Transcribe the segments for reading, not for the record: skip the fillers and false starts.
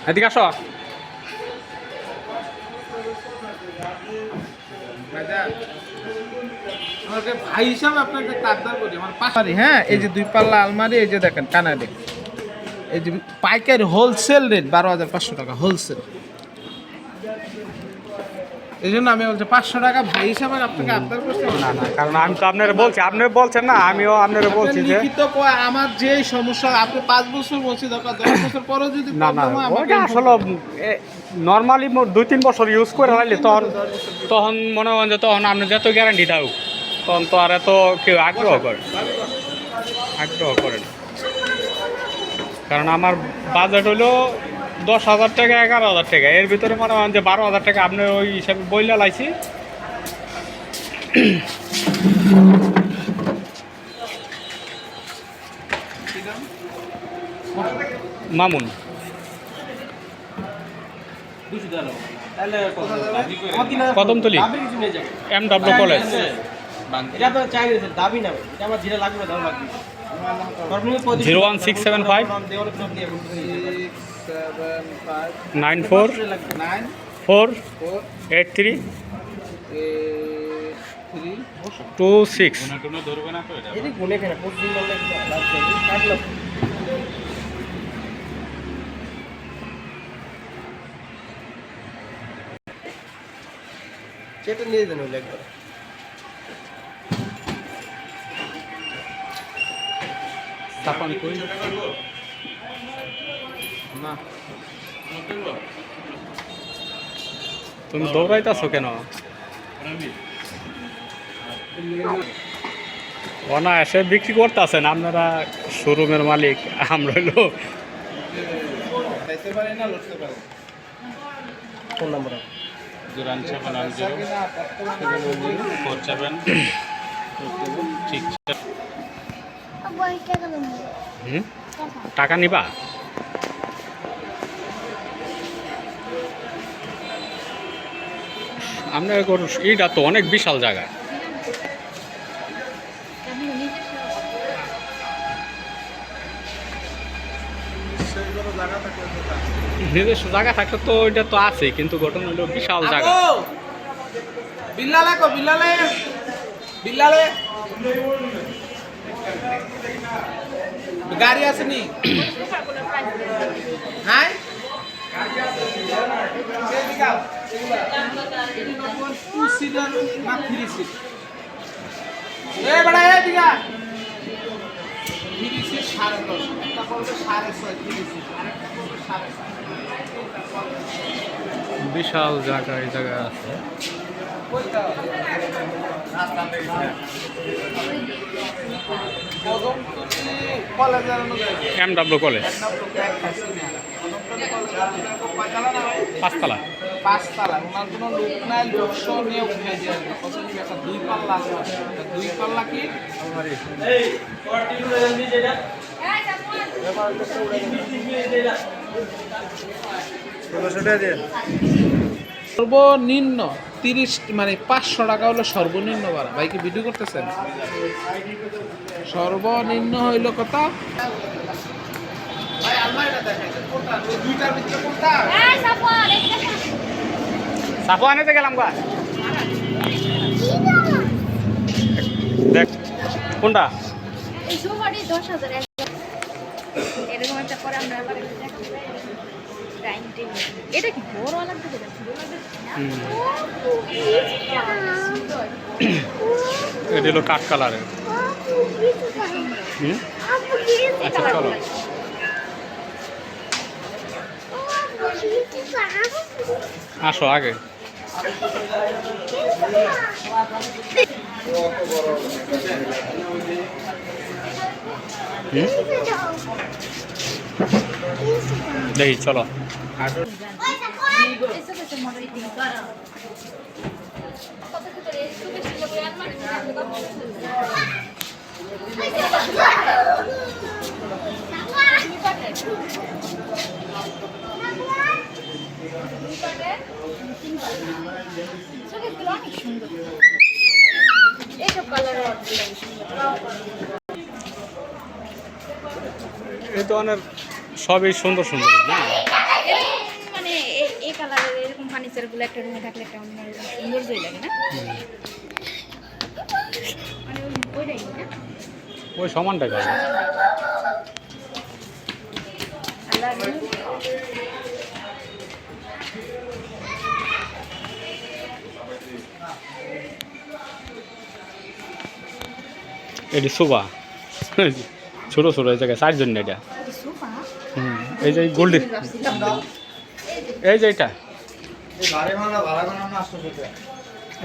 এদিকে আসো। ভাই হিসাবে আপনাকে কাজদার করি আমার পাশারি। হ্যাঁ, এই যে 2 পাল্লা আলমারি, এই যে দেখেন কানাডি, এই যে পাইকারি হোলসেল রেট 12,500 টাকা হোলসেল। এই জন্য আমি বলছি 500 টাকা ভাই হিসাবে আপনাকে আবদার করছি না না, কারণ আমি তো আপনারা বলছি, আপনি বলছেন না, আমিও আপনারা বলছি যে লিখিত আমার যে সমস্যা আপনি 5 বছর বলছি দরকার 10 বছর পরেও যদি না না, ওইটা আসলে নর্মালি 2-3 বছর ইউজ করে হলে তখন মনে হয় যে তখন আপনি যত গ্যারান্টি দাও তখন তো আর এত কেউ আগ্রহ করে না। কারণ আমার বাজেট হলো 10,000 টাকা 11,000 টাকা, এর ভিতরে মনে হয় যে 12,000 টাকা আপনার ওই হিসাবে বইলা লাইছি। Mamun Kadamtali MW college. 01675 94 483 26। সেটা নিয়ে দেন ওই একবার। তারপর কই না তুমি দৌড়াইতেছো কেন? অনায়াসে বিক্রি করতেছেন আপনারা, শোরুমের মালিক। আমরা হলো খাইতে পারি না, লড়তে পারি। ফোন নাম্বার 074 টাকা নিবা? আপনার এইটা তো অনেক বিশাল জায়গা। নিজস্ব জায়গা থাকলে তো ওইটা তো আছে, কিন্তু ঘটনা হলো বিশাল জায়গা। বিল্লালে গাড়ি আছে নি? হ্যাঁ বিশাল জায়গা, এই জায়গায় আছে। MW কলেজ 5 তলা। ওনার কোনো লোক নাই, লোকশো নিয়ে উঠে দিয়ে 2 পাল্লা 2 পাল্লা কি সর্বনিম্ন 30 মানে 500 টাকা হলো সর্বনিম্ন ভাড়া। ভাই কি ভিডিও করতেছেন? সর্বনিম্ন হইলো কত? ভাই আলমারিটা দেখাইছেন কোনটা? ওই দুইটার ভিতরে কোনটা? এই সাফো আনতে গেলাম গা, দেখ কোনটা এই সোফাটি 10,000 এরকম একটা করে আমরা আবার ডাইনিং টেবিল। এটা কি বড় আলাদা করে যাচ্ছে? এটা হলো কাঠ কালারের। আচ্ছা চলো। আসো আগে। দেখি চলো। এই ধরনের সবই সুন্দর সুন্দর না? বাচ্চাগুলো একটা রুমে থাকলে একটা অন্য সৌন্দর্যই লাগে না মানে ওইটাই না ওই সমানটাই করে এটি সোফা ছোট ছোট এই জায়গায় 4 জন না এটা সোফা এই যে গোল্ডেন এই যে এটা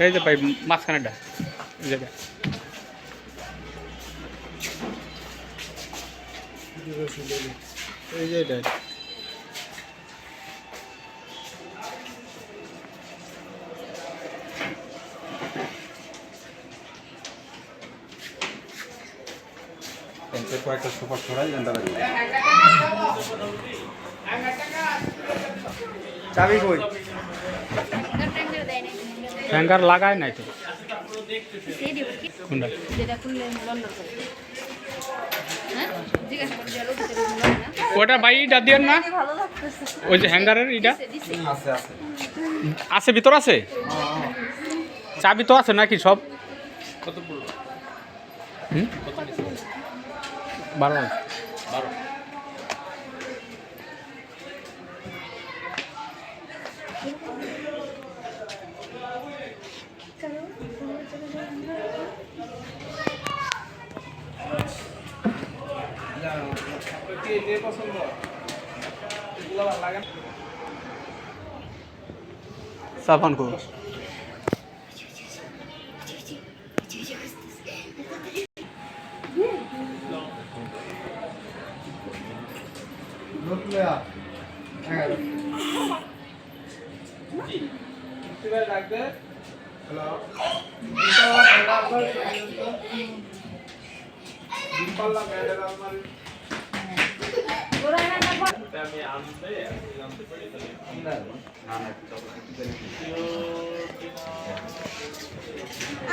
এই যে ভাই মাঝখানেটা এই জায়গা এই যে এটা কয়েকটা সুপার ছড়াই জানতে পারি চাবি কই হ্যাঙ্গার লাগায় নাই তো সেই দিব কি কোনটা যেটা খুললে লন্ডন করে হ্যাঁ জিজ্ঞাসা করে দিলো দিতে বললো না ওটা ভাই এটা দিয়েন না ভালো লাগতেছে ওই যে হ্যাঙ্গারের এটা দিছে আছে আছে আছে ভিতর আছে চাবি তো আছে নাকি সব কত পড়লো হুম 12 কি যে পছন্দ এগুলো ভালো লাগে সাবান কো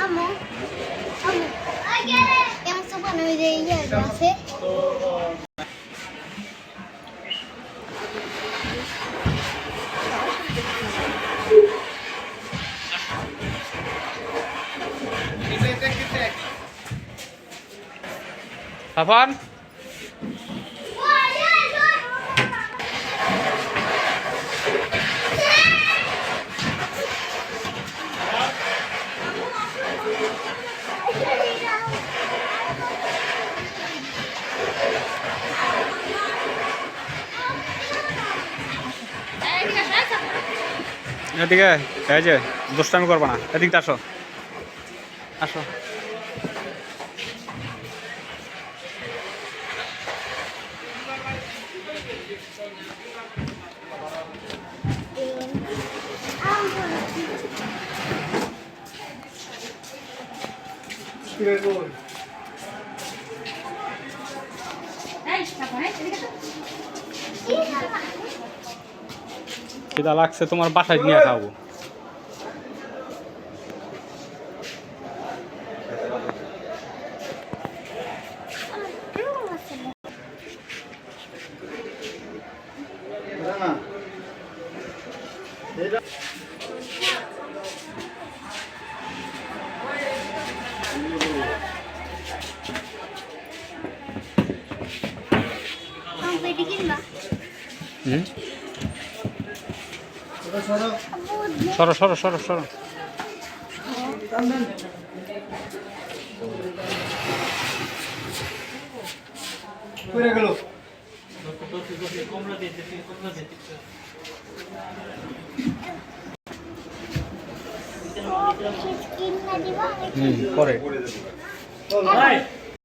Amo. Amo. Yang suka nama dia Jase. সাবান এদিকে এই যে দুষ্টামি করবো না এদিকে আসো আসো এই সাবান এদিকে আসো খিদা লাগছে তোমার বাসায় নিয়ে খাবো Sampai dikit mbak. হুম Abu সরো সরো সরো সরো কইরা গেল skin na di ba? হুম পরে Ay.